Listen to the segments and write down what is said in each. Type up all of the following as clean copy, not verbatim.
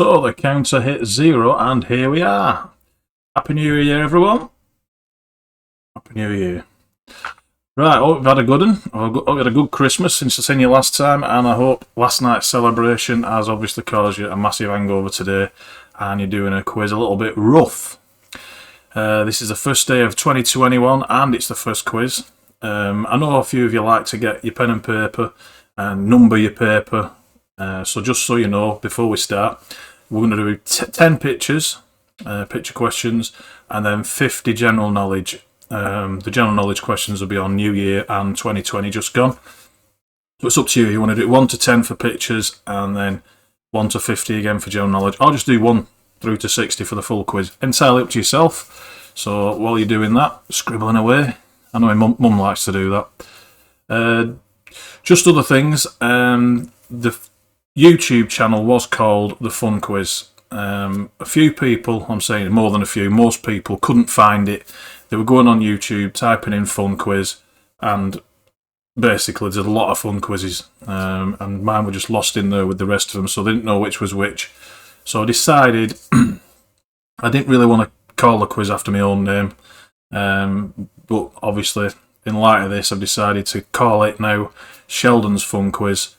So the counter hit 0 and here we are. Happy New Year everyone. Happy New Year. Right, hope you've had a good one. I hope you had a good Christmas since I seen you last time, and I hope last night's celebration has obviously caused you a massive hangover today and you're doing a quiz a little bit rough. This is the first day of 2021 and it's the first quiz. I know a few of you like to get your pen and paper and number your paper. So just so you know, before we start, we're going to do 10 pictures, picture questions, and then 50 general knowledge. The general knowledge questions will be on New Year and 2020 just gone. So it's up to you. You want to do 1 to 10 for pictures and then 1 to 50 again for general knowledge. I'll just do 1 through to 60 for the full quiz. Entirely up to yourself. So while you're doing that, scribbling away. I know my mum likes to do that. Just other things. The YouTube channel was called The Fun Quiz. A few people, I'm saying more than a few, most people couldn't find it. They were going on YouTube, typing in Fun Quiz, and basically there's a lot of fun quizzes, and mine were just lost in there with the rest of them, so they didn't know which was which. So I decided I didn't really want to call the quiz after my own name, but obviously in light of this I've decided to call it now Sheldon's Fun Quiz.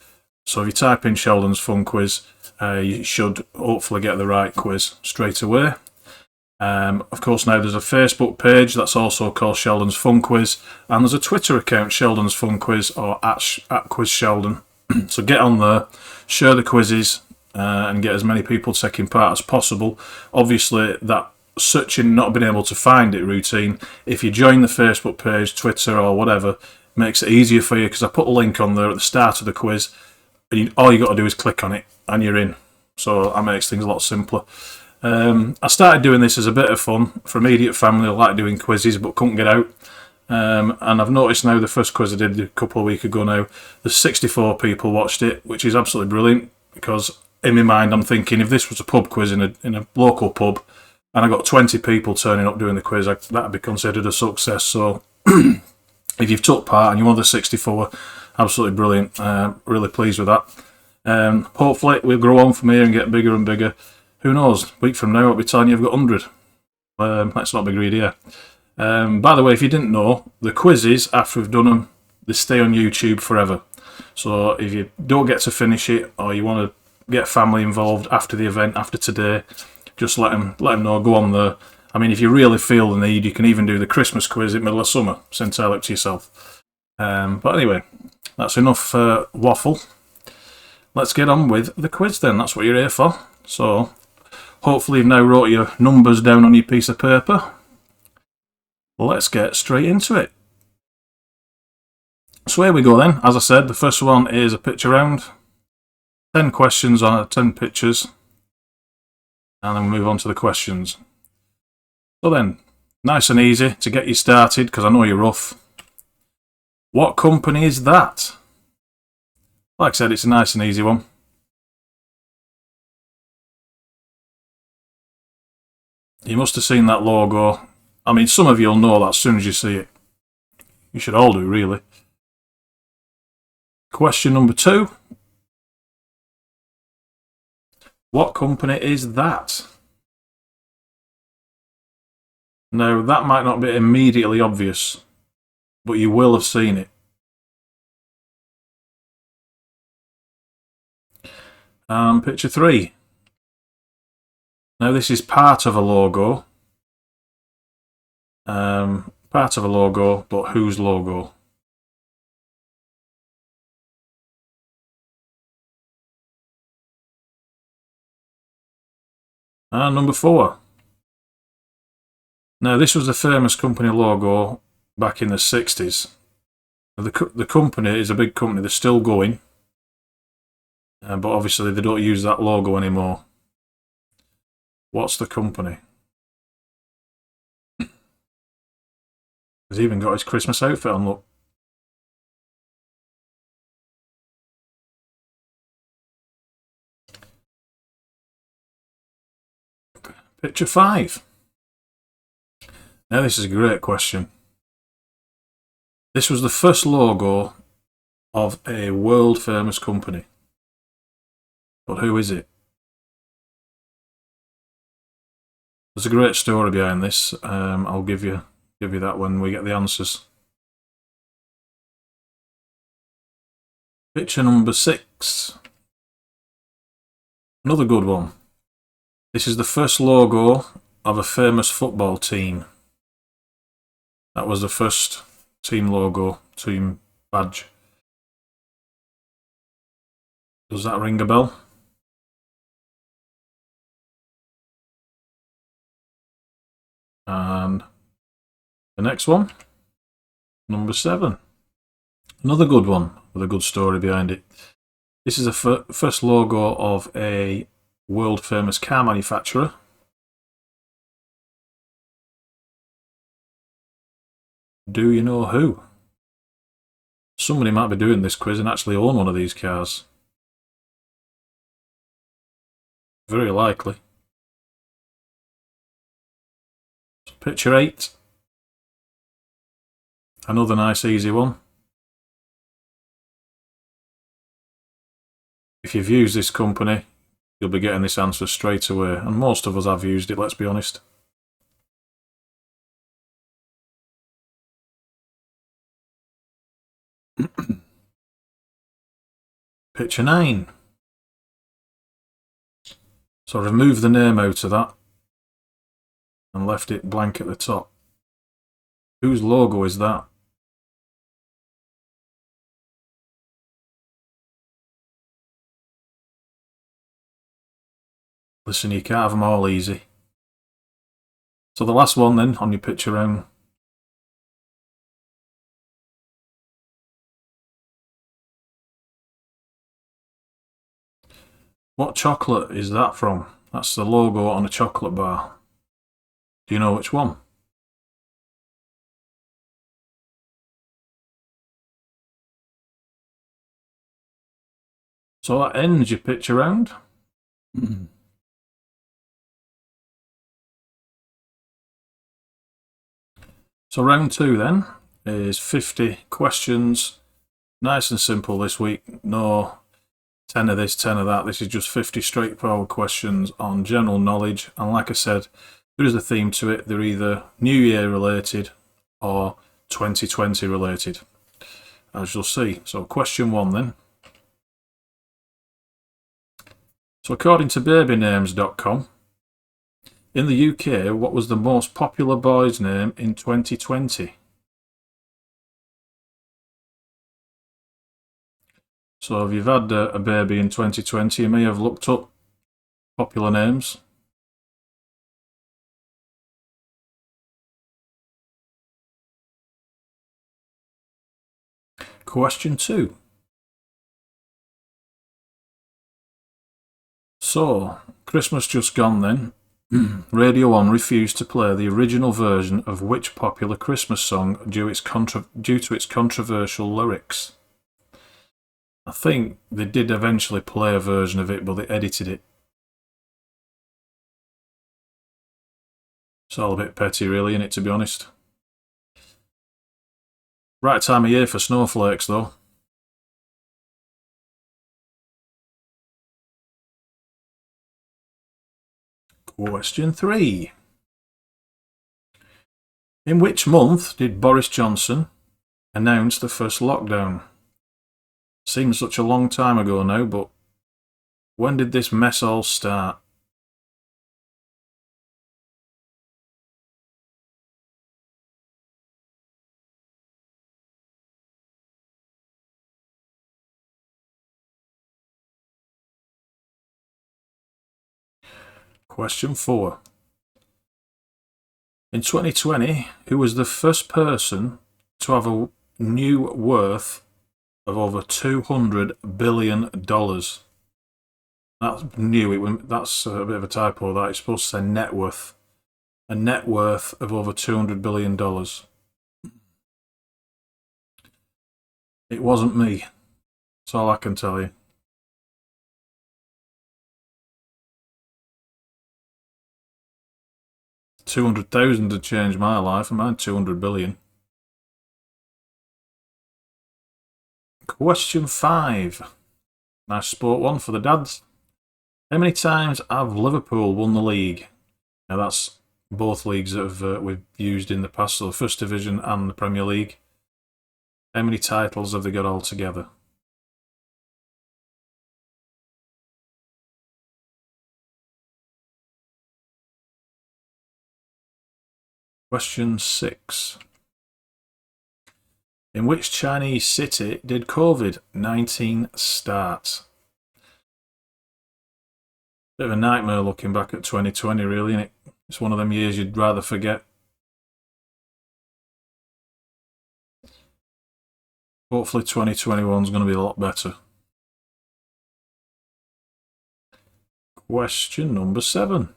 So if you type in Sheldon's Fun Quiz, you should hopefully get the right quiz straight away. Of course, now there's a Facebook page that's also called Sheldon's Fun Quiz, and there's a Twitter account, Sheldon's Fun Quiz, or at Quiz Sheldon. So get on there, share the quizzes, and get as many people taking part as possible. Obviously, that searching, not being able to find it routine, if you join the Facebook page, Twitter, or whatever, makes it easier for you, because I put a link on there at the start of the quiz, and all you got to do is click on it, and you're in. So that makes things a lot simpler. I started doing this as a bit of fun for immediate family. I like doing quizzes but couldn't get out, and I've noticed now the first quiz I did a couple of weeks ago now, there's 64 people watched it, which is absolutely brilliant, because in my mind I'm thinking if this was a pub quiz in a local pub and I got 20 people turning up doing the quiz, that'd be considered a success. So if you've took part and you're one of the 64, absolutely brilliant. Really pleased with that. Hopefully we'll grow on from here and get bigger and bigger. Who knows? A week from now I'll be telling you I've got 100. Let's not be greedy here. By the way, if you didn't know, the quizzes, after we've done them, they stay on YouTube forever. So if you don't get to finish it, or you want to get family involved after the event, after today, just let them know, go on there. I mean, if you really feel the need, you can even do the Christmas quiz in the middle of summer. It's entirely up to yourself. But anyway, that's enough waffle. Let's get on with the quiz then. That's what you're here for. So hopefully you've now wrote your numbers down on your piece of paper. Let's get straight into it. So here we go then. As I said, the first one is a picture round. 10 questions on 10 pictures. And then we'll move on to the questions. So then, nice and easy to get you started, because I know you're rough. What company is that? Like I said, it's a nice and easy one. You must have seen that logo. I mean, some of you will know that as soon as you see it. You should all do, really. Question number 2. What company is that? Now, that might not be immediately obvious, but you will have seen it. Picture 3. Now, this is part of a logo. Part of a logo, but whose logo? And number 4. Now, this was a famous company logo back in the 60s. The company is a big company, they're still going, but obviously they don't use that logo anymore. What's the company? He's even got his Christmas outfit on, look. Picture 5. Now this is a great question. This was the first logo of a world famous company. But who is it? There's a great story behind this. I'll give you that when we get the answers. Picture number 6. Another good one. This is the first logo of a famous football team. That was the first team logo, team badge. Does that ring a bell? And the next one, number 7. Another good one with a good story behind it. This is the first logo of a world famous car manufacturer. Do you know who? Somebody might be doing this quiz and actually own one of these cars. Very likely. Picture 8. Another nice easy one. If you've used this company, you'll be getting this answer straight away. And most of us have used it, let's be honest. Picture 9. So remove the name out of that and left it blank at the top. Whose logo is that? Listen, you can't have them all easy. So the last one then, on your picture round. What chocolate is that from? That's the logo on a chocolate bar. Do you know which one? So that ends your picture round. So round 2 then is 50 questions. Nice and simple this week. No 10 of this, 10 of that. This is just 50 straightforward questions on general knowledge. And like I said, there is a theme to it. They're either New Year related or 2020 related, as you'll see. So question 1 then. So according to babynames.com, in the UK, what was the most popular boy's name in 2020? So if you've had a baby in 2020, you may have looked up popular names. Question 2. So, Christmas just gone then. Radio 1 refused to play the original version of which popular Christmas song due to its controversial lyrics? I think they did eventually play a version of it, but they edited it. It's all a bit petty really, innit, to be honest. Right time of year for snowflakes though. Question 3. In which month did Boris Johnson announce the first lockdown? Seems such a long time ago now, but when did this mess all start? Question 4. In 2020, who was the first person to have a new worth of over $200 billion? That's new. That's a bit of a typo. That it's supposed to say net worth. A net worth of over $200 billion. It wasn't me. That's all I can tell you. $200,000 had changed my life, and mine $200 billion. Question 5. Nice sport one for the dads. How many times have Liverpool won the league? Now that's Both leagues that we've used in the past, so the First Division and the Premier League. How many titles have they got altogether? Question 6. In which Chinese city did COVID-19 start? Bit of a nightmare looking back at 2020, really, isn't it? It's one of them years you'd rather forget. Hopefully 2021 is going to be a lot better. Question number 7.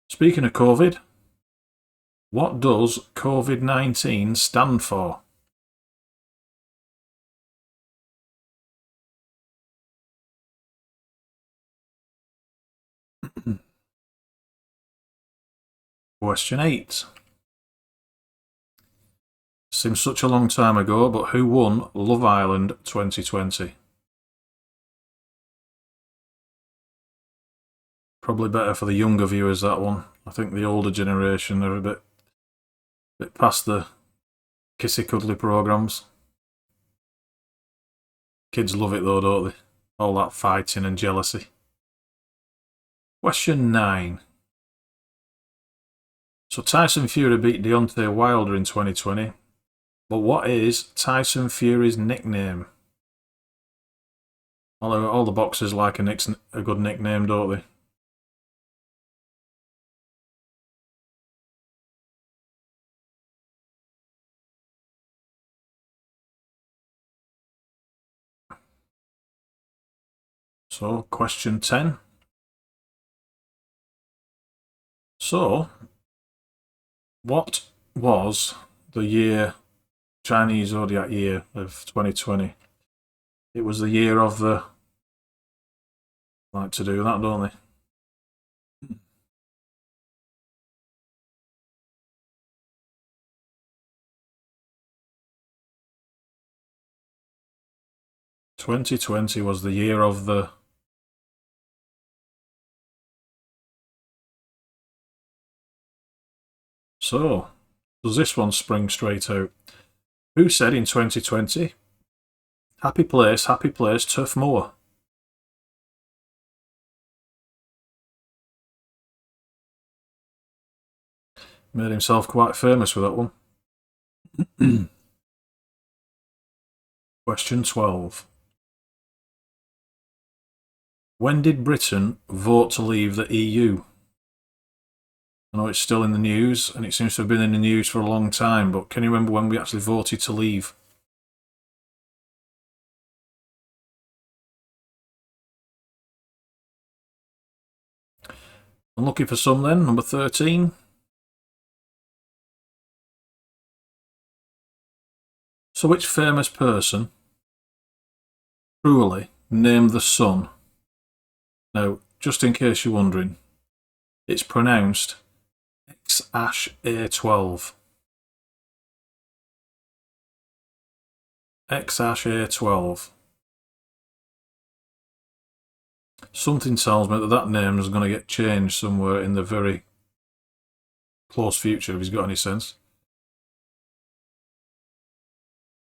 Speaking of COVID, what does COVID-19 stand for? Question 8. Seems such a long time ago, but who won Love Island 2020? Probably better for the younger viewers, that one. I think the older generation are a bit past the kissy cuddly programmes. Kids love it though, don't they? All that fighting and jealousy. Question 9. So Tyson Fury beat Deontay Wilder in 2020, but what is Tyson Fury's nickname? All the boxers like a good nickname, don't they? So, question 10. So, what was the Chinese zodiac year of 2020? It was the year of the... Like to do that, don't they? ...2020 was the year of the... So, does this one spring straight out? Who said in 2020, happy place, Turf Moor? Made himself quite famous with that one. Question 12. When did Britain vote to leave the EU? I know it's still in the news, and it seems to have been in the news for a long time, but can you remember when we actually voted to leave? I'm looking for some then, number 13. So which famous person truly named the sun? Now, just in case you're wondering, it's pronounced X-A12. X-A12. Something tells me that name is going to get changed somewhere in the very close future, if he's got any sense.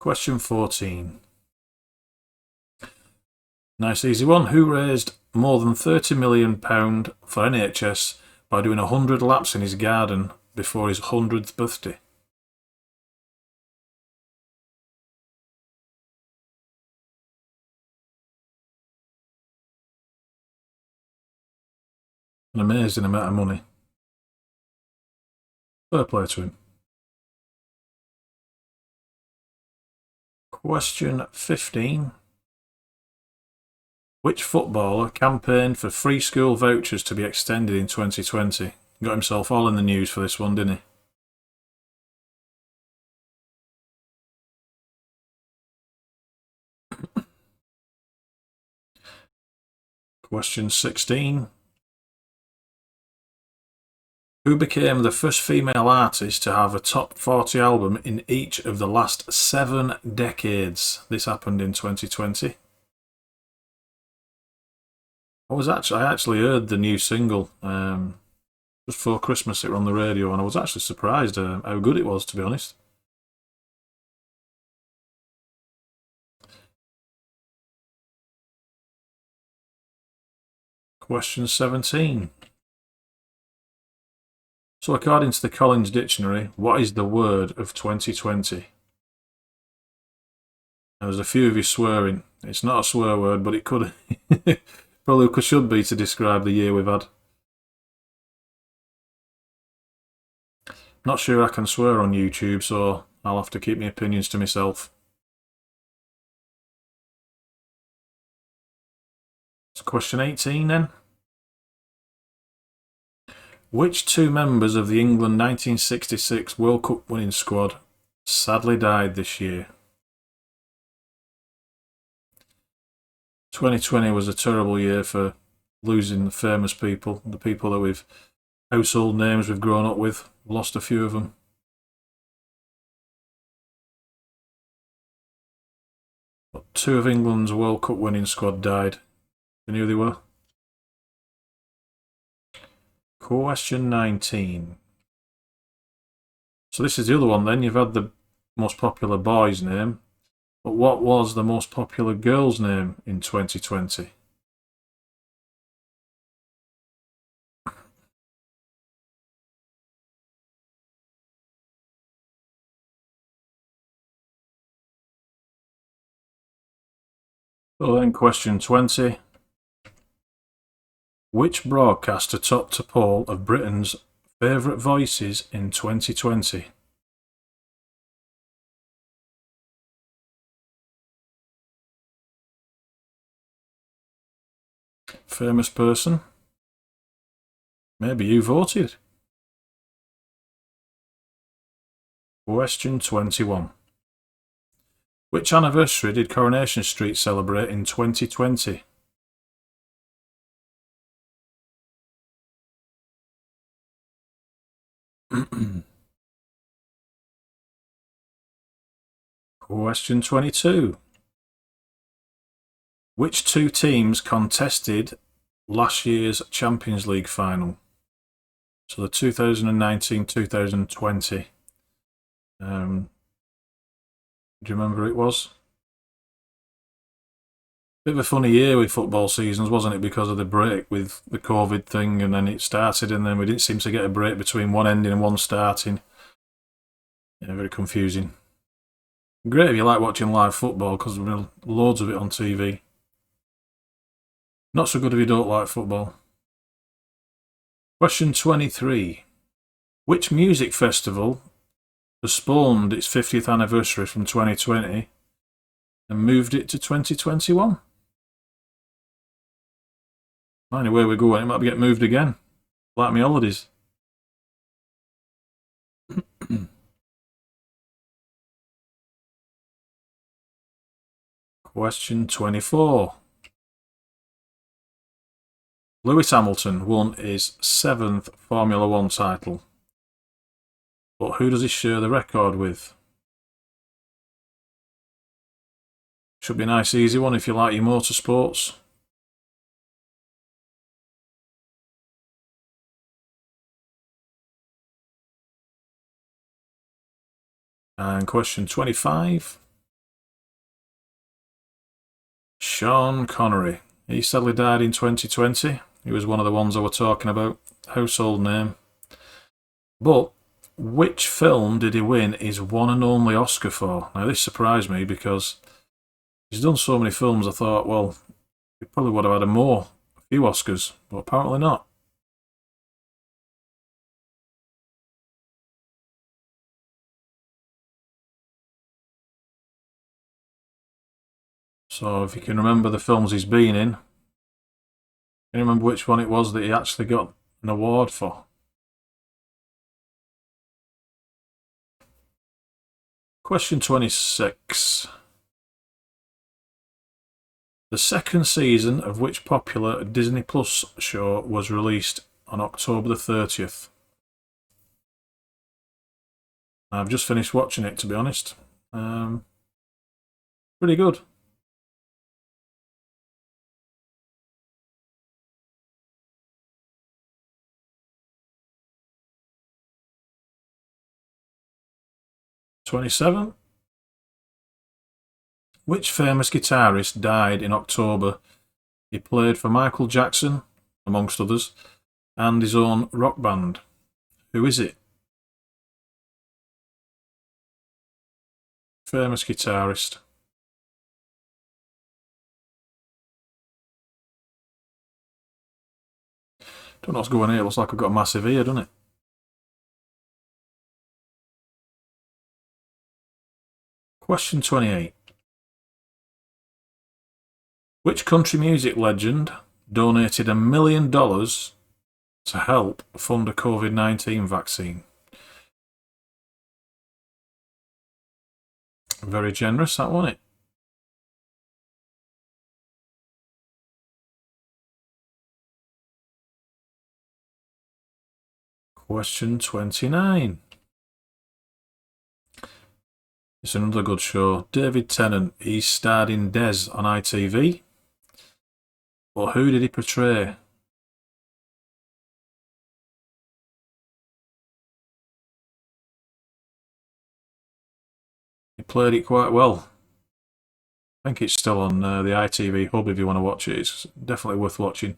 Question 14. Nice easy one. Who raised more than £30 million for NHS by doing 100 laps in his garden before his 100th birthday? An amazing amount of money. Fair play to him. Question 15. Which footballer campaigned for free school vouchers to be extended in 2020? Got himself all in the news for this one, didn't he? Question 16. Who became the first female artist to have a top 40 album in each of the last 7 decades? This happened in 2020. I actually heard the new single Just before Christmas it were on the radio, and I was actually surprised how good it was, to be honest. Question 17. So according to the Collins Dictionary, what is the word of 2020? There's a few of you swearing. It's not a swear word, but it could probably should be to describe the year we've had. Not sure I can swear on YouTube, so I'll have to keep my opinions to myself. It's question 18 then. Which two members of the England 1966 World Cup winning squad sadly died this year? 2020 was a terrible year for losing the famous people, the people that we've household names we've grown up with. We've lost a few of them. But two of England's World Cup winning squad died. You knew who they were? Question 19. So this is the other one then. You've had the most popular boy's name, but what was the most popular girl's name in 2020? So then question 20. Which broadcaster topped a poll of Britain's favourite voices in 2020? Famous person? Maybe you voted. Question 21. Which anniversary did Coronation Street celebrate in 2020? Question 22. Which two teams contested last year's Champions League final? So the 2019-2020. Do you remember who it was? Bit of a funny year with football seasons, wasn't it? Because of the break with the COVID thing, and then it started, and then we didn't seem to get a break between one ending and one starting. Yeah, very confusing. Great if you like watching live football, because there are loads of it on TV. Not so good if you don't like football. Question 23. Which music festival postponed its 50th anniversary from 2020 and moved it to 2021? Anyway, we're going, it might get moved again. Like my holidays. Question 24. Lewis Hamilton won his 7th Formula 1 title. But who does he share the record with? Should be a nice easy one if you like your motorsports. And question 25. Sean Connery. He sadly died in 2020. He was one of the ones I was talking about. Household name. But which film did he win his one and only Oscar for? Now this surprised me because he's done so many films I thought, well, he probably would have had a few Oscars, but apparently not. So if you can remember the films he's been in, can you remember which one it was that he actually got an award for? Question 26. The second season of which popular Disney Plus show was released on October the 30th? I've just finished watching it, to be honest. Pretty good. 27. Which famous guitarist died in October? He played for Michael Jackson, amongst others, and his own rock band. Who is it? Famous guitarist. Don't know what's going on here. Looks like I've got a massive ear, doesn't it? Question 28. Which country music legend donated $1 million to help fund a COVID-19 vaccine? Very generous, that wasn't it? Question 29. It's another good show. David Tennant, he starred in Des on ITV. But who did he portray? He played it quite well. I think it's still on the ITV hub if you want to watch it. It's definitely worth watching.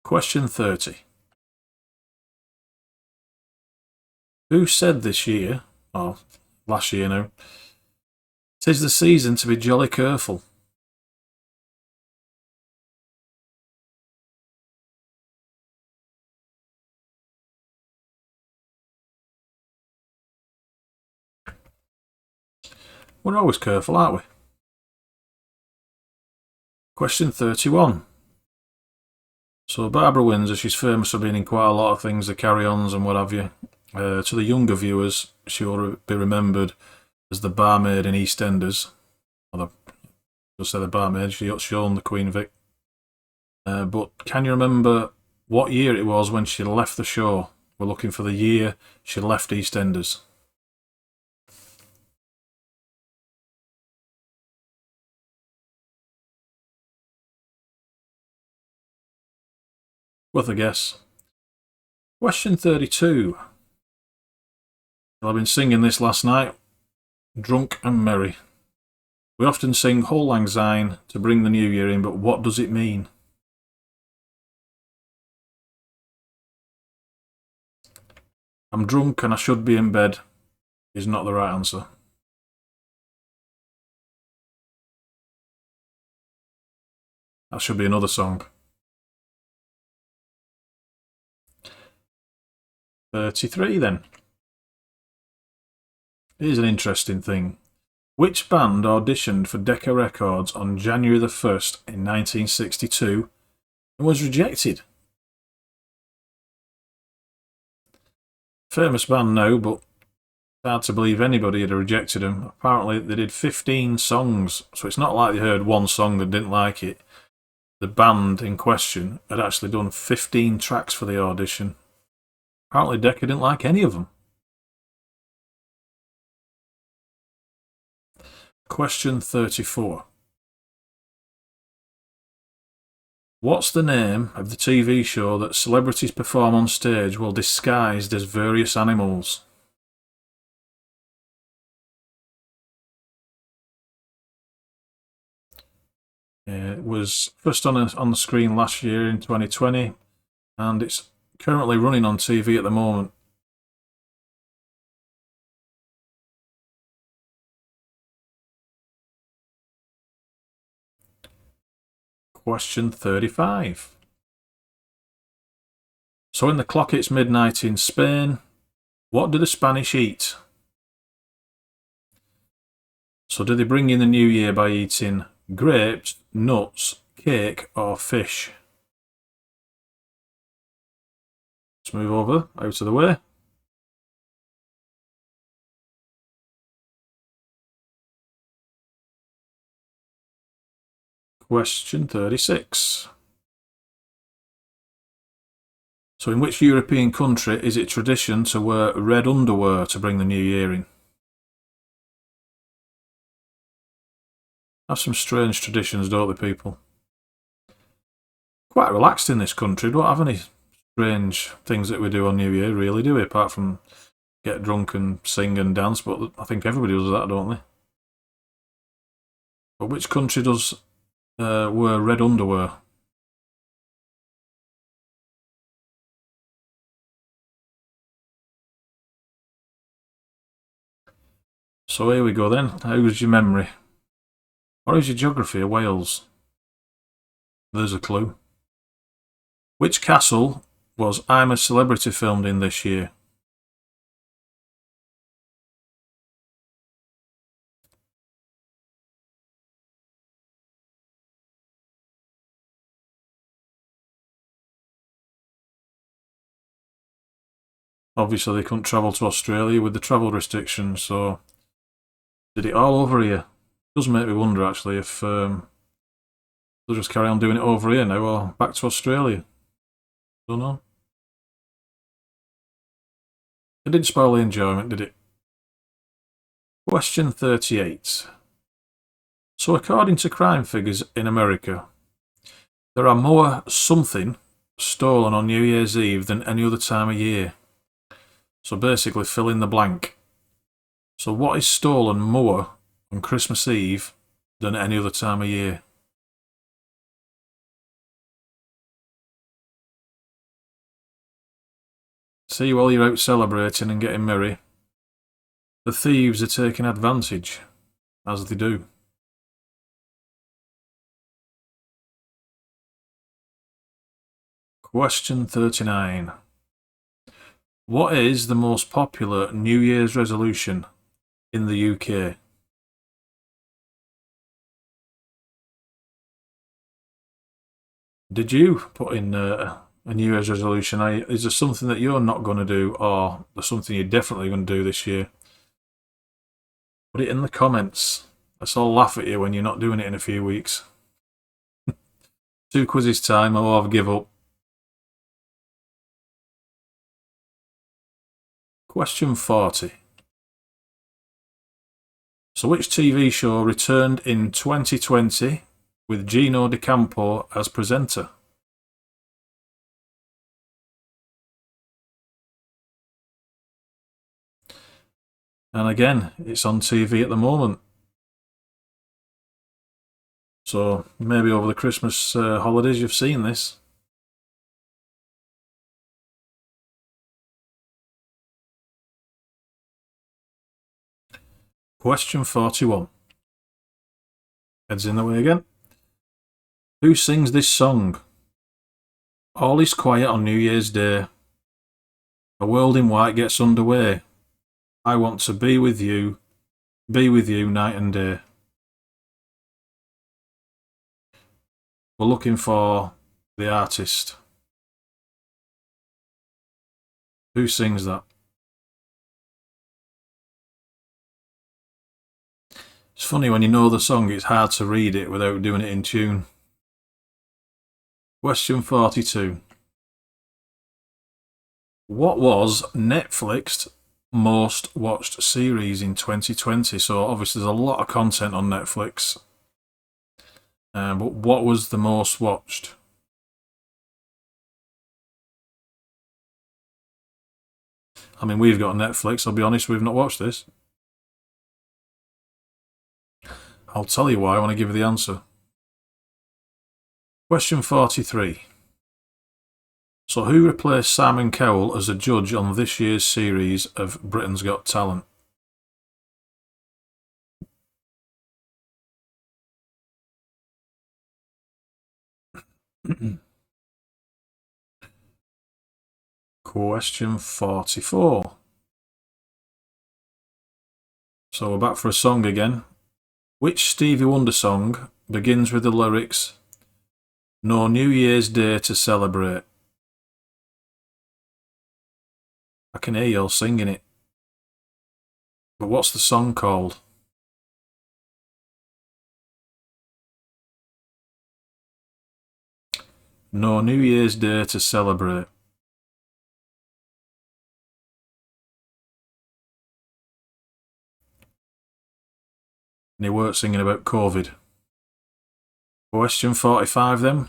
Question 30. Who said this year, or last year now, "'Tis the season to be jolly careful"? We're always careful, aren't we? Question 31. So Barbara Windsor, she's famous for being in quite a lot of things, the carry-ons and what have you. To the younger viewers, she will be remembered as the barmaid in EastEnders. Just say the barmaid, she owned the Queen Vic. But can you remember what year it was when she left the show? We're looking for the year she left EastEnders. Worth a guess. Question 32. I've been singing this last night. Drunk and merry. We often sing Auld Lang Syne to bring the new year in, but what does it mean? I'm drunk and I should be in bed is not the right answer. That should be another song. 33 then. Here's an interesting thing. Which band auditioned for Decca Records on January the 1st in 1962 and was rejected? Famous band now, but it's hard to believe anybody had rejected them. Apparently they did 15 songs, so it's not like they heard one song and didn't like it. The band in question had actually done 15 tracks for the audition. Apparently Decca didn't like any of them. Question 34. What's the name of the TV show that celebrities perform on stage while disguised as various animals? It was first on the screen last year in 2020, and it's currently running on TV at the moment. Question 35. So in the clock it's midnight in Spain. What do the Spanish eat? So do they bring in the new year by eating grapes, nuts, cake or fish? Let's move over, out of the way. Question 36. So in which European country is it tradition to wear red underwear to bring the new year in? Have some strange traditions, don't they, people? Quite relaxed in this country, don't have any strange things that we do on New Year, really, do we? Apart from get drunk and sing and dance, but I think everybody does that, don't they? But which country does wear red underwear? So here we go then. How's your memory? Or is your geography of Wales? There's a clue. Which castle was I'm a Celebrity filmed in this year? Obviously they couldn't travel to Australia with the travel restrictions, so did it all over here. It does make me wonder actually if they'll just carry on doing it over here now or back to Australia. Don't know. It didn't spoil the enjoyment, did it? Question 38. So according to crime figures in America, there are more something stolen on New Year's Eve than any other time of year. So basically fill in the blank. So what is stolen more on Christmas Eve than any other time of year? See, while you're out celebrating and getting merry, the thieves are taking advantage, as they do. Question 39. What is the most popular New Year's resolution in the UK? Did you put in a New Year's resolution? Is there something that you're not going to do, or there's something you're definitely going to do this year? Put it in the comments. Let's all laugh at you when you're not doing it in a few weeks. 2 quizzes time, I'll have give up. Question 40. So which TV show returned in 2020 with Gino D'Acampo as presenter? And again, it's on TV at the moment. So maybe over the Christmas holidays you've seen this. Question 41. Heads in the way again. Who sings this song? All is quiet on New Year's Day. A world in white gets underway. I want to be with you night and day. We're looking for the artist. Who sings that? It's funny when you know the song, it's hard to read it without doing it in tune. Question 42. What was Netflix's most watched series in 2020? So obviously there's a lot of content on Netflix. But what was the most watched? I mean, we've got Netflix, I'll be honest, we've not watched this. I'll tell you why when I give you the answer. Question 43. So who replaced Simon Cowell as a judge on this year's series of Britain's Got Talent? Question 44. So we're back for a song again. Which Stevie Wonder song begins with the lyrics, "No New Year's Day to celebrate"? I can hear you all singing it. But what's the song called? No New Year's Day to celebrate. And he weren't singing about COVID. Question 45 then.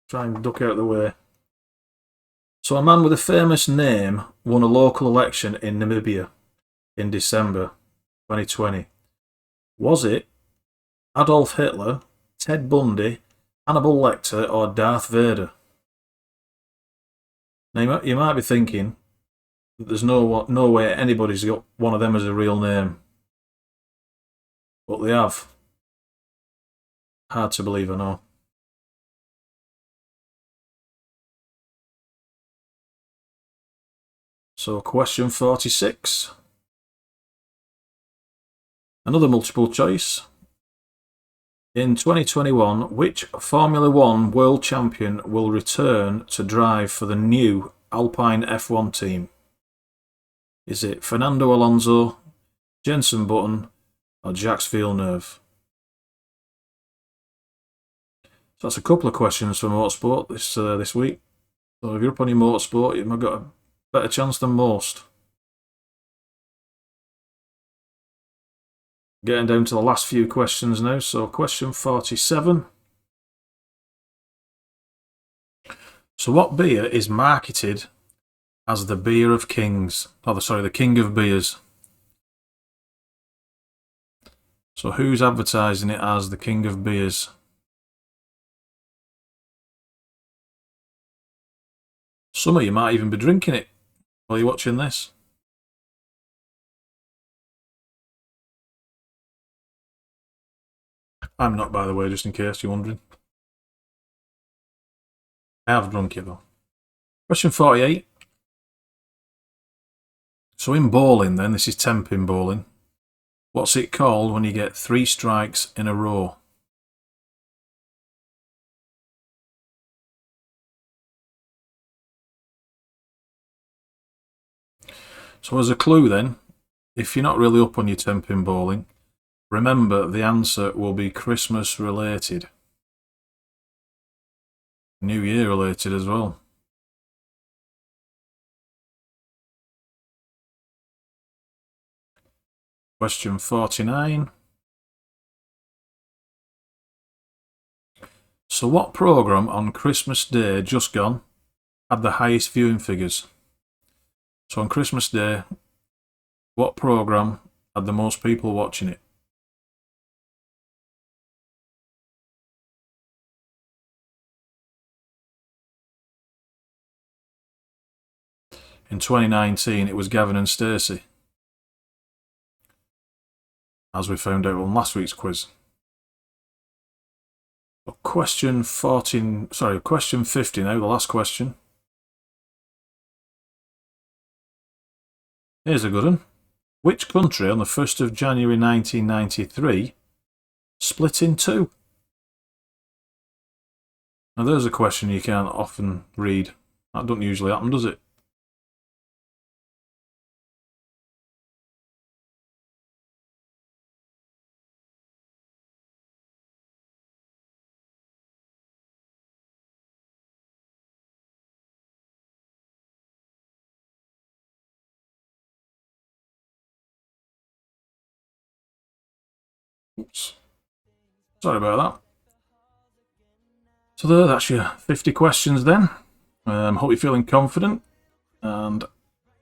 Try and duck out of the way. So a man with a famous name won a local election in Namibia in December 2020. Was it Adolf Hitler, Ted Bundy, Hannibal Lecter, or Darth Vader? Now you might be thinking that there's no way anybody's got one of them as a real name. But they have. Hard to believe, I know. So question 46. Another multiple choice. In 2021, which Formula One world champion will return to drive for the new Alpine F1 team? Is it Fernando Alonso, Jenson Button, or Jacques Villeneuve? So that's a couple of questions for motorsport this week. So if you're up on your motorsport, you've got a better chance than most. Getting down to the last few questions now. So question 47. So what beer is marketed as the beer of kings? Oh, sorry, the king of beers. So who's advertising it as the king of beers? Some of you might even be drinking it while you're watching this. I'm not, by the way, just in case you're wondering. I have drunk it though. Question 48. So in bowling then, this is 10-pin bowling. What's it called when you get 3 strikes in a row? So as a clue then, if you're not really up on your 10-pin bowling, remember the answer will be Christmas related. New Year related as well. Question 49. So what programme on Christmas Day just gone had the highest viewing figures? So on Christmas Day, what programme had the most people watching it? In 2019, it was Gavin and Stacey, as we found out on last week's quiz. Question 50 now, the last question. Here's a good one. Which country on the 1st of January 1993 split in two? Now there's a question you can't often read. That doesn't usually happen, does it? Oops. Sorry about that. So that's your 50 questions then. Hope you're feeling confident, and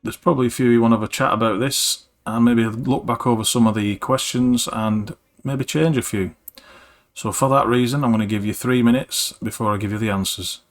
there's probably a few you want to have a chat about this and maybe look back over some of the questions and maybe change a few. So for that reason, I'm going to give you 3 minutes before I give you the answers.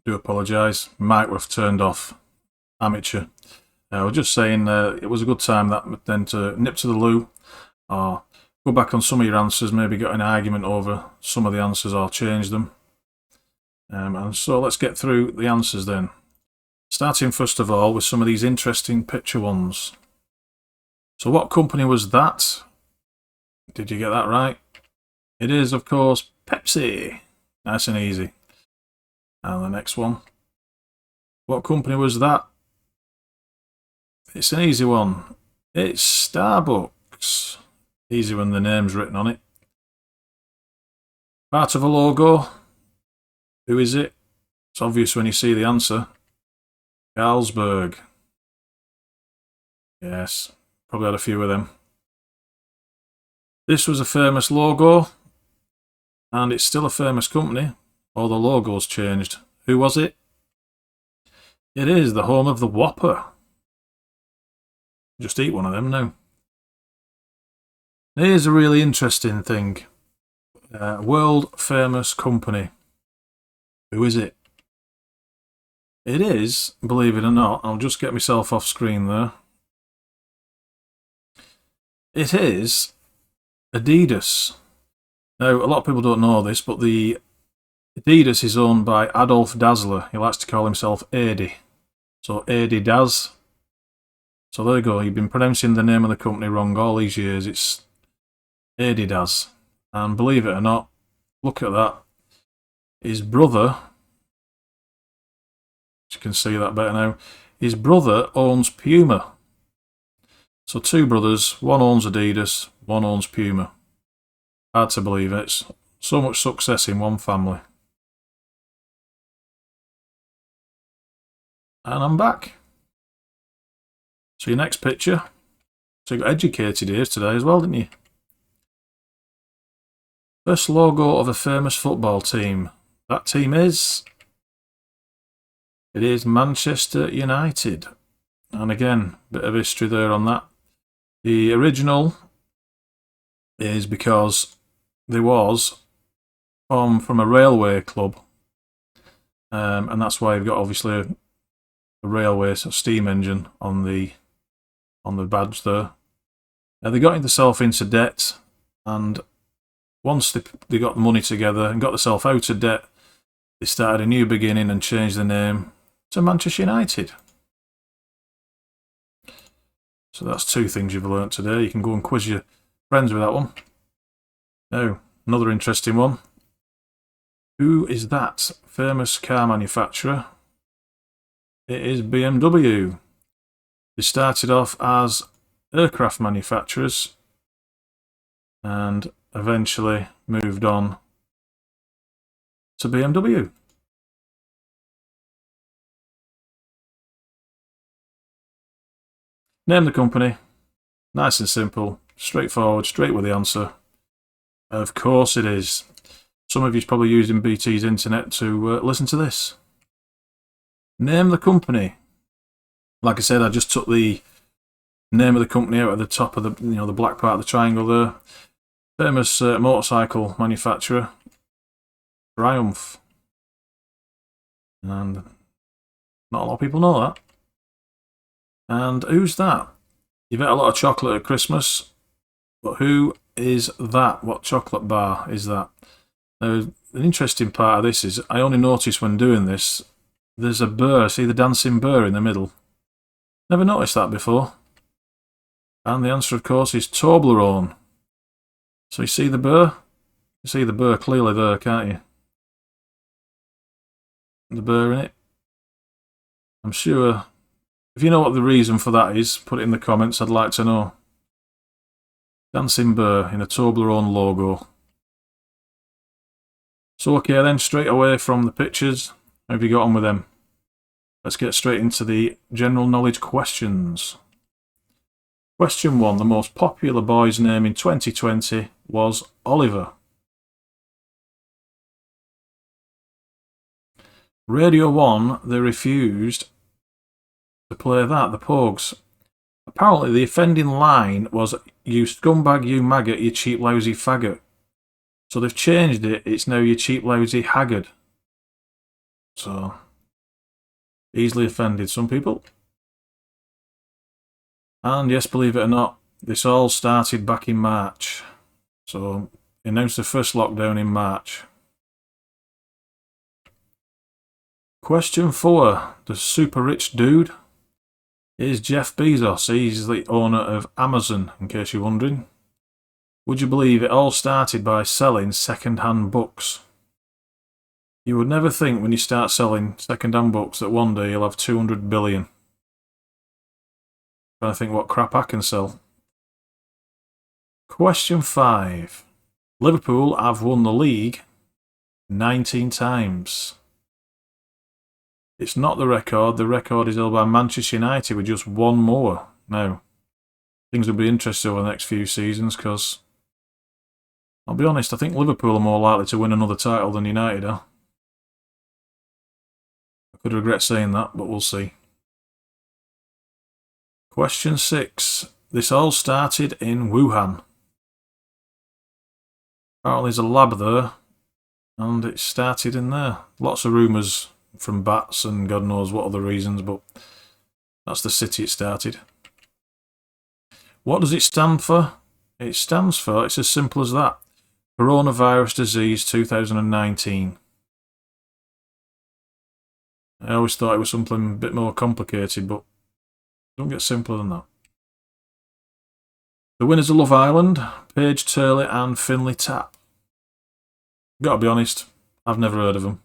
Do apologise. Mic would have turned off. Amateur. I was just saying it was a good time that then to nip to the loo or go back on some of your answers, maybe get an argument over some of the answers or change them. And so let's get through the answers then. Starting first of all with some of these interesting picture ones. So what company was that? Did you get that right? It is, of course, Pepsi. Nice and easy. And the next one. What company was that? It's an easy one. It's Starbucks. Easy when the name's written on it. Part of a logo. Who is it? It's obvious when you see the answer. Carlsberg. Yes, probably had a few of them. This was a famous logo, and it's still a famous company. All the logo's changed. Who was it? It is the home of the Whopper. Just eat one of them now. Here's a really interesting thing. World famous company. Who is it? It is, believe it or not, I'll just get myself off screen there. It is Adidas. Now, a lot of people don't know this, but the Adidas is owned by Adolf Dassler. He likes to call himself Adi. So, Adi Daz. So there you go, you've been pronouncing the name of the company wrong all these years. It's Adidas. And believe it or not, look at that. His brother, you can see that better now, his brother owns Puma. So two brothers, one owns Adidas, one owns Puma. Hard to believe it. It's so much success in one family. And I'm back. So your next picture. So you got educated ears today as well, didn't you? First logo of a famous football team. That team is... It is Manchester United. And again, bit of history there on that. The original is because there was from a railway club. And that's why you've got obviously a railway steam engine on the badge there. They got themselves into debt, and once they got the money together and got themselves out of debt, they started a new beginning and changed the name to Manchester United. So that's two things you've learnt today. You can go and quiz your friends with that one. Now, another interesting one. Who is that famous car manufacturer? It is BMW. They started off as aircraft manufacturers and eventually moved on to BMW. Name the company. Nice and simple, straightforward, straight with the answer. Of course it is. Some of you's probably using BT's internet to listen to this. Name the company. Like I said, I just took the name of the company out at the top of the black part of the triangle there. Famous motorcycle manufacturer, Triumph. And not a lot of people know that. And who's that? You've ate a lot of chocolate at Christmas, but who is that? What chocolate bar is that? Now, an interesting part of this is, I only noticed when doing this, there's a burr, see the dancing burr in the middle? Never noticed that before. And the answer, of course, is Toblerone. So you see the burr? You see the burr clearly there, can't you? The burr in it. I'm sure, if you know what the reason for that is, put it in the comments, I'd like to know. Dancing burr in a Toblerone logo. So okay then, straight away from the pictures, how have you got on with them? Let's get straight into the general knowledge questions. Question 1. The most popular boy's name in 2020 was Oliver. Radio 1, they refused to play that, the Pogues. Apparently the offending line was, "You scumbag, you maggot, you cheap lousy faggot." So they've changed it, it's now "you cheap lousy haggard." So, Easily offended some people. And yes, believe it or not, this all started back in March. So, announced the first lockdown in March. Question 4. The super rich dude is Jeff Bezos. He's the owner of Amazon, in case you're wondering. Would you believe it all started by selling second-hand books? You would never think when you start selling second-hand books that one day you'll have 200 billion. Trying to think what crap I can sell. Question 5. Liverpool have won the league 19 times. It's not the record. The record is held by Manchester United with just one more. Now, things will be interesting over the next few seasons because, I'll be honest, I think Liverpool are more likely to win another title than United are. I could regret saying that, but we'll see. Question 6. This all started in Wuhan. Apparently there's a lab there, and it started in there. Lots of rumours from bats and God knows what other reasons, but that's the city it started. What does it stand for? It stands for, it's as simple as that, Coronavirus Disease 2019. I always thought it was something a bit more complicated, but don't get simpler than that. The winners of Love Island, Paige Turley and Finley Tapp. Gotta be honest, I've never heard of them.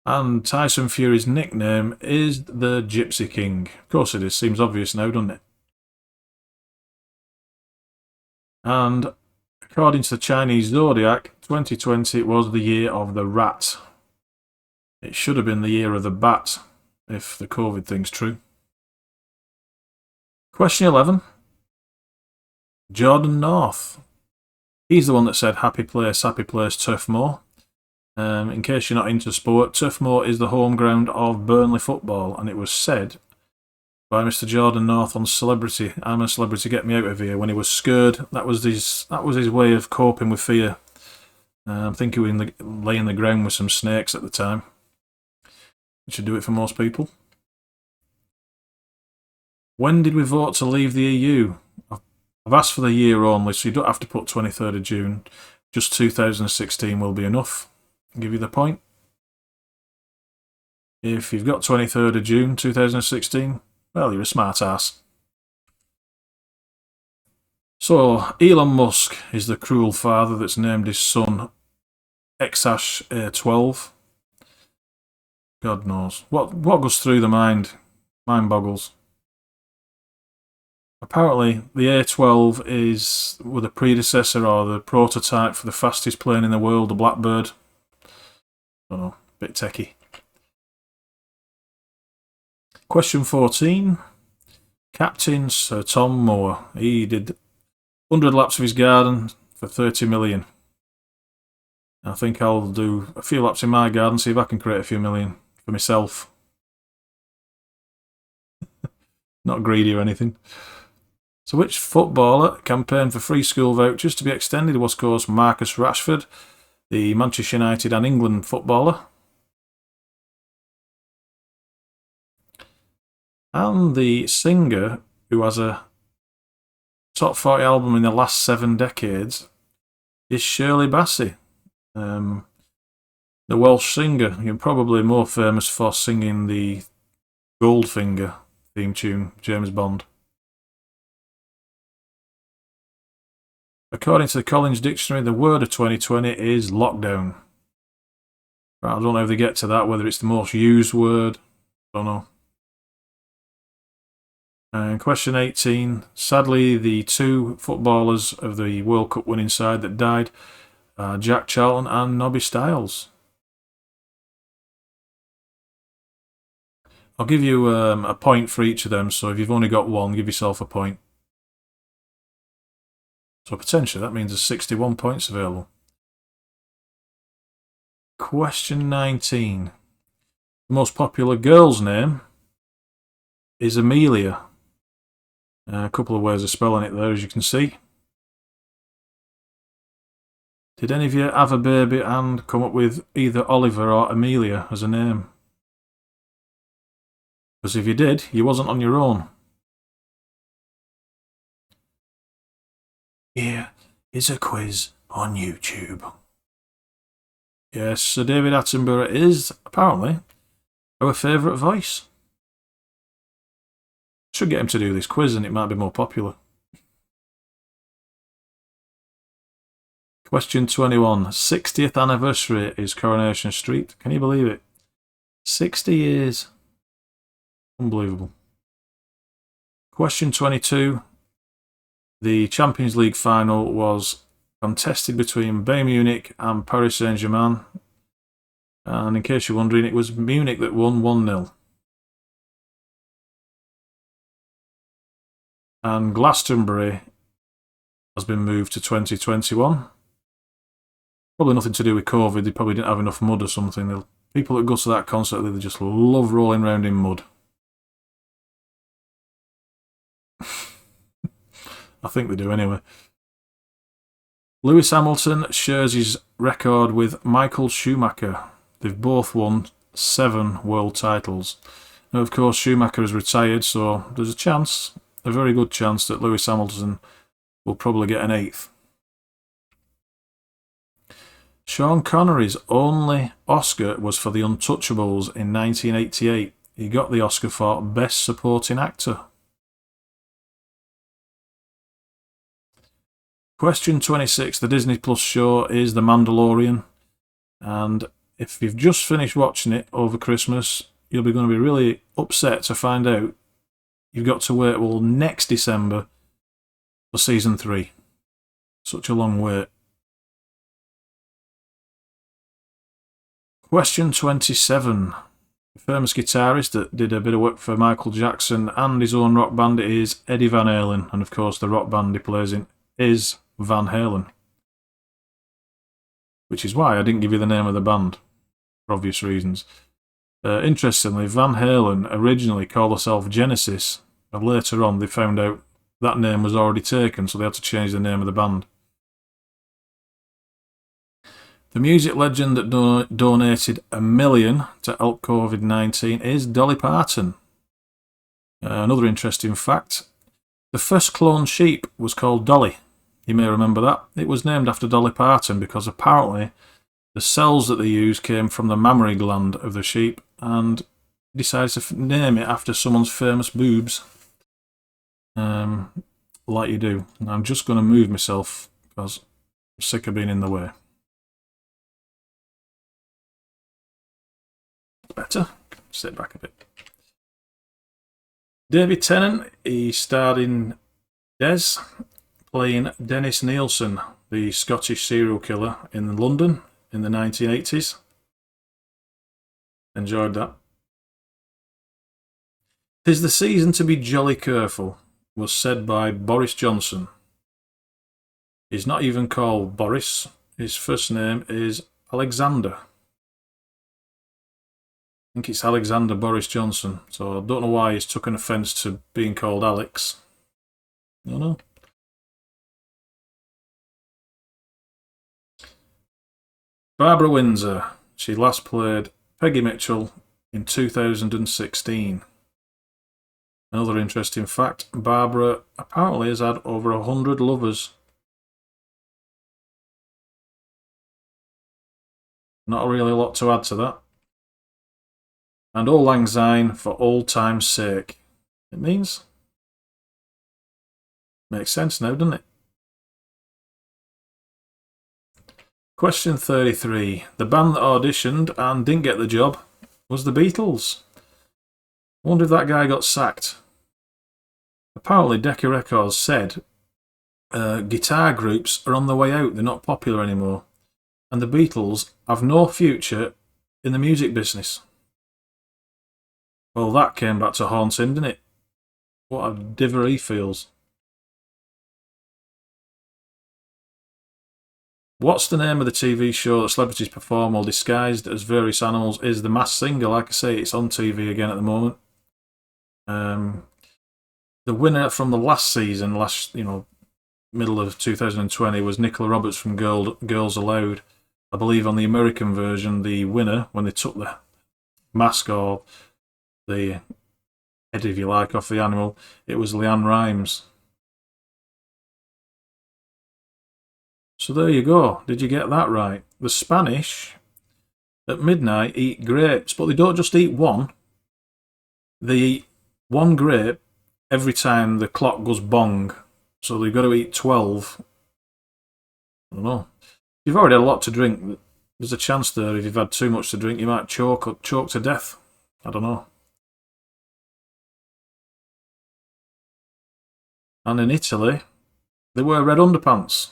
And Tyson Fury's nickname is the Gypsy King. Of course it is, seems obvious now, doesn't it? And according to the Chinese Zodiac, 2020 was the year of the rat. It should have been the year of the bat, if the COVID thing's true. Question 11. Jordan North. He's the one that said happy place, Turf Moor. In case you're not into sport, Turf Moor is the home ground of Burnley football, and it was said by Mr. Jordan North on Celebrity, I'm a Celebrity, Get Me Out of Here, when he was scared. That was his way of coping with fear. I think he was laying the ground with some snakes at the time. Which should do it for most people. When did we vote to leave the EU? I've asked for the year only, so you don't have to put 23rd of June. Just 2016 will be enough. I'll give you the point. If you've got 23rd of June 2016, well, you're a smart ass. So, Elon Musk is the cruel father that's named his son X-A12. God knows. What goes through the mind? Mind boggles. Apparently, the A12 is the predecessor or the prototype for the fastest plane in the world, the Blackbird. Oh, bit techie. Question 14. Captain Sir Tom Moore. He did 100 laps of his garden for 30 million. I think I'll do a few laps in my garden, see if I can create a few million for myself. Not greedy or anything. So which footballer campaigned for free school vouchers to be extended? It was, of course, Marcus Rashford, the Manchester United and England footballer. And the singer who has a top 40 album in the last 7 decades is Shirley Bassey. The Welsh singer. You're probably more famous for singing the Goldfinger theme tune, James Bond. According to the Collins Dictionary, the word of 2020 is lockdown. I don't know if they get to that, whether it's the most used word. I don't know. And question 18. Sadly, the 2 footballers of the World Cup winning side that died are Jack Charlton and Nobby Stiles. I'll give you a point for each of them, so if you've only got one, give yourself a point. So potentially that means there's 61 points available. Question 19. The most popular girl's name is Amelia. A couple of ways of spelling it there, as you can see. Did any of you have a baby and come up with either Oliver or Amelia as a name? Because if you did, you wasn't on your own. Here is a quiz on YouTube. Yes, Sir David Attenborough is, apparently, our favourite voice. Should get him to do this quiz and it might be more popular. Question 21. 60th anniversary is Coronation Street. Can you believe it? 60 years. Unbelievable. Question 22. The Champions League final was contested between Bayern Munich and Paris Saint-Germain. And in case you're wondering, it was Munich that won 1-0. And Glastonbury has been moved to 2021. Probably nothing to do with COVID. They probably didn't have enough mud or something. The people that go to that concert, they just love rolling around in mud. I think they do anyway. Lewis Hamilton shares his record with Michael Schumacher. They've both won 7 world titles. Now, of course, Schumacher has retired, so there's a chance, a very good chance, that Lewis Hamilton will probably get an 8th. Sean Connery's only Oscar was for The Untouchables in 1988. He got the Oscar for Best Supporting Actor. Question 26. The Disney Plus show is The Mandalorian. And if you've just finished watching it over Christmas, you'll be going to be really upset to find out you've got to wait till next December for season 3. Such a long wait. Question 27. The famous guitarist that did a bit of work for Michael Jackson and his own rock band is Eddie Van Halen. And of course the rock band he plays in is Van Halen. Which is why I didn't give you the name of the band, for obvious reasons. Interestingly, Van Halen originally called herself Genesis, and later on they found out that name was already taken, so they had to change the name of the band. The music legend that donated $1 million to help COVID-19 is Dolly Parton. Another interesting fact, the first cloned sheep was called Dolly. You may remember that. It was named after Dolly Parton because apparently the cells that they used came from the mammary gland of the sheep, and decided to name it after someone's famous boobs. Like you do. And I'm just going to move myself because I'm sick of being in the way. Better. Sit back a bit. David Tennant, he starred in Des, playing Dennis Nielsen, the Scottish serial killer in London in the 1980s. Enjoyed that. "'Tis the season to be jolly careful," was said by Boris Johnson. He's not even called Boris. His first name is Alexander. I think it's Alexander Boris Johnson, so I don't know why he's taken offence to being called Alex. I don't know. Barbara Windsor. She last played Peggy Mitchell in 2016. Another interesting fact, Barbara apparently has had over 100 lovers. Not really a lot to add to that. And Auld Lang Syne for old time's sake. It means? Makes sense now, doesn't it? Question 33. The band that auditioned and didn't get the job was the Beatles. I wonder if that guy got sacked. Apparently Decca Records said guitar groups are on the way out, they're not popular anymore. And the Beatles have no future in the music business. Well, that came back to haunt him, didn't it? What a diver he feels. What's the name of the TV show that celebrities perform while disguised as various animals is The Masked Singer? Like I say, it's on TV again at the moment. The winner from the last season, middle of 2020 was Nicola Roberts from Girls Aloud. I believe on the American version, the winner, when they took the mask or the head, if you like, off the animal, it was Leanne Rimes. So there you go. Did you get that right? The Spanish at midnight eat grapes, but they don't just eat one. They eat one grape every time the clock goes bong. So they've got to eat 12. I don't know. If you've already had a lot to drink, there's a chance there if you've had too much to drink, you might choke to death. I don't know. And in Italy, they wear red underpants.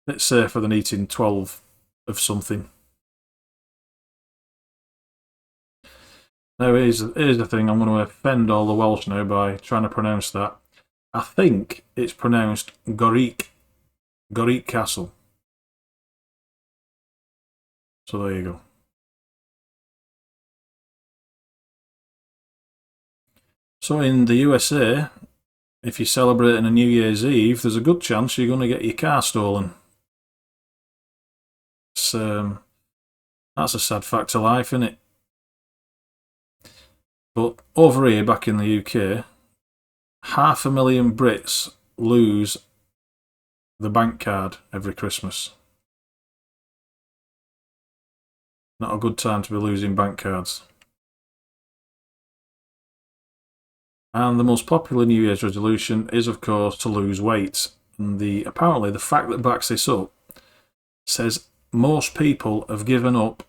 It's safer than eating 12 of something. Now here's the thing, I'm going to offend all the Welsh now by trying to pronounce that. I think it's pronounced Gorique Castle. So there you go. So in the USA, if you're celebrating a New Year's Eve, there's a good chance you're going to get your car stolen. That's a sad fact of life, isn't it? But over here, back in the UK, 500,000 Brits lose the bank card every Christmas. Not a good time to be losing bank cards. And the most popular New Year's resolution is, of course, to lose weight. And apparently the fact that backs this up says most people have given up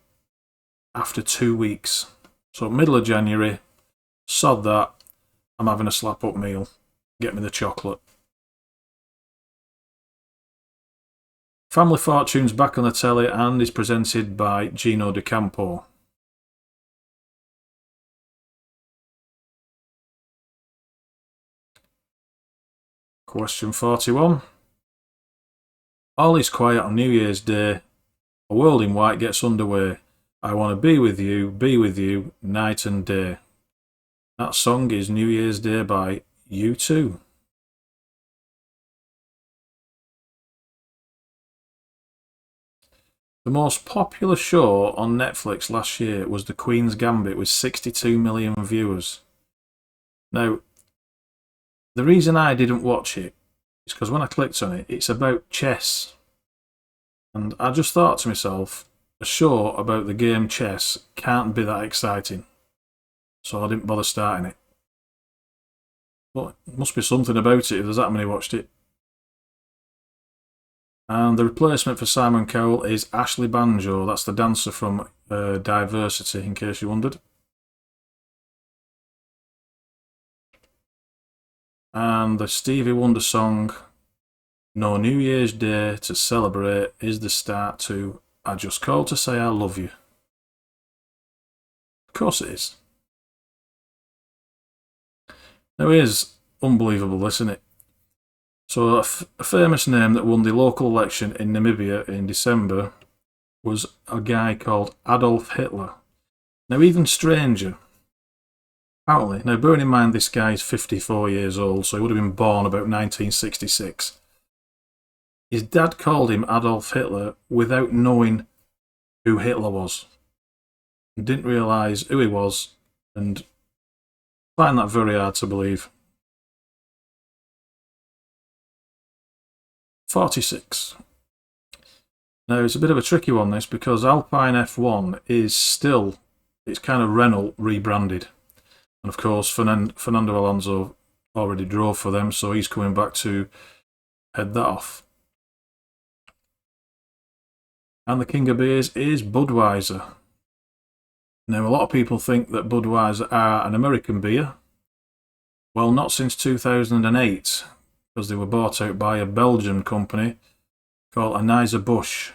after 2 weeks. So middle of January, sod that, I'm having a slap up meal. Get me the chocolate. Family Fortune's back on the telly and is presented by Gino D'Acampo. Question 41. All is quiet on New Year's Day. A world in white gets underway. I want to be with you, night and day. That song is New Year's Day by U2. The most popular show on Netflix last year was The Queen's Gambit with 62 million viewers. Now, the reason I didn't watch it is because when I clicked on it, it's about chess. And I just thought to myself, a show about the game chess can't be that exciting. So I didn't bother starting it. But there must be something about it if there's that many watched it. And the replacement for Simon Cowell is Ashley Banjo. That's the dancer from Diversity, in case you wondered. And the Stevie Wonder song, No New Year's Day to Celebrate, is the start to I Just Called to Say I Love You. Of course it is. Now here's unbelievable, isn't it? So a famous name that won the local election in Namibia in December was a guy called Adolf Hitler. Now even stranger, apparently, now bearing in mind this guy is 54 years old, so he would have been born about 1966. His dad called him Adolf Hitler without knowing who Hitler was. He didn't realise who he was, and I find that very hard to believe. 46. Now it's a bit of a tricky one this, because Alpine F1 is still, it's kind of Renault rebranded. And of course Fernando Alonso already drove for them, so he's coming back to head that off. And the king of beers is Budweiser. Now a lot of people think that Budweiser are an American beer. Well, not since 2008. Because they were bought out by a Belgian company called Anheuser-Busch,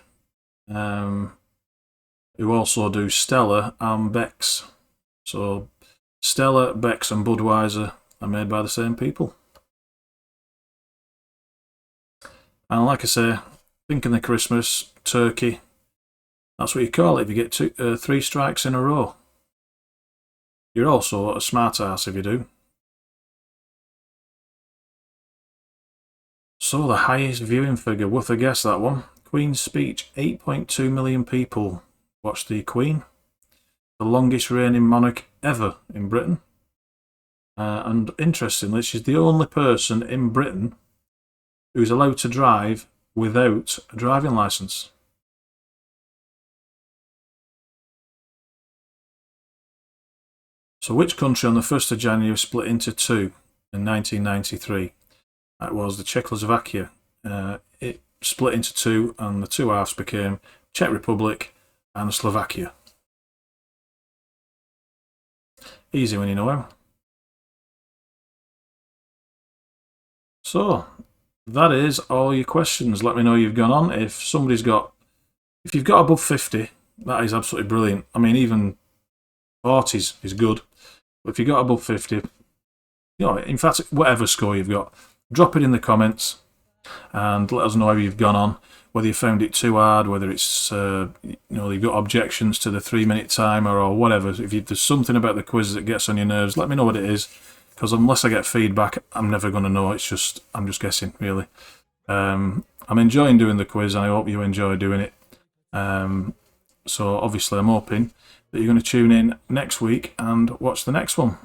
who also do Stella and Beck's. So Stella, Beck's and Budweiser are made by the same people. And like I say, thinking of Christmas, turkey, that's what you call it if you get 3 strikes in a row. You're also a smart ass if you do. So the highest viewing figure, worth a guess that one. Queen's speech, 8.2 million people watched the Queen. The longest reigning monarch ever in Britain. And interestingly, she's the only person in Britain who's allowed to drive without a driving licence. So which country on the 1st of January split into two in 1993? That was the Czechoslovakia. It split into two, and the two halves became Czech Republic and Slovakia. Easy when you know how. So that is all your questions. Let me know you've gone on. If you've got above 50, that is absolutely brilliant. I mean, even 40s is good. But if you've got above 50, in fact, whatever score you've got, drop it in the comments and let us know how you've gone on. Whether you found it too hard, whether it's you've got objections to the 3-minute timer or whatever. If there's something about the quiz that gets on your nerves, let me know what it is. Because unless I get feedback, I'm never going to know. I'm just guessing, really. I'm enjoying doing the quiz, and I hope you enjoy doing it. So obviously, I'm hoping that you're going to tune in next week and watch the next one.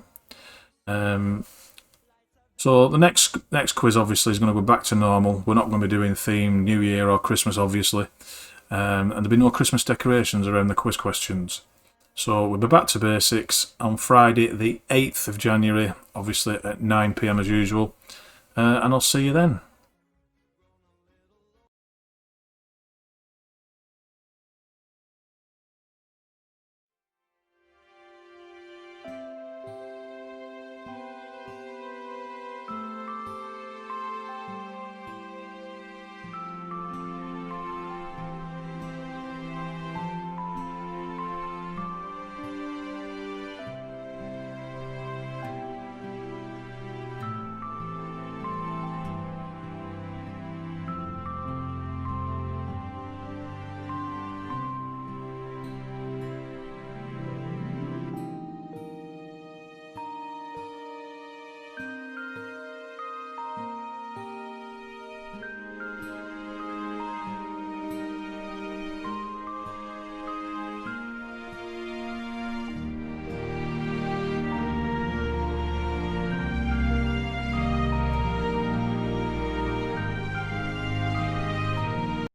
So the next quiz obviously is going to go back to normal. We're not going to be doing theme New Year or Christmas, obviously, and there'll be no Christmas decorations around the quiz questions. So we'll be back to basics on Friday the 8th of January, obviously at 9 PM as usual, and I'll see you then.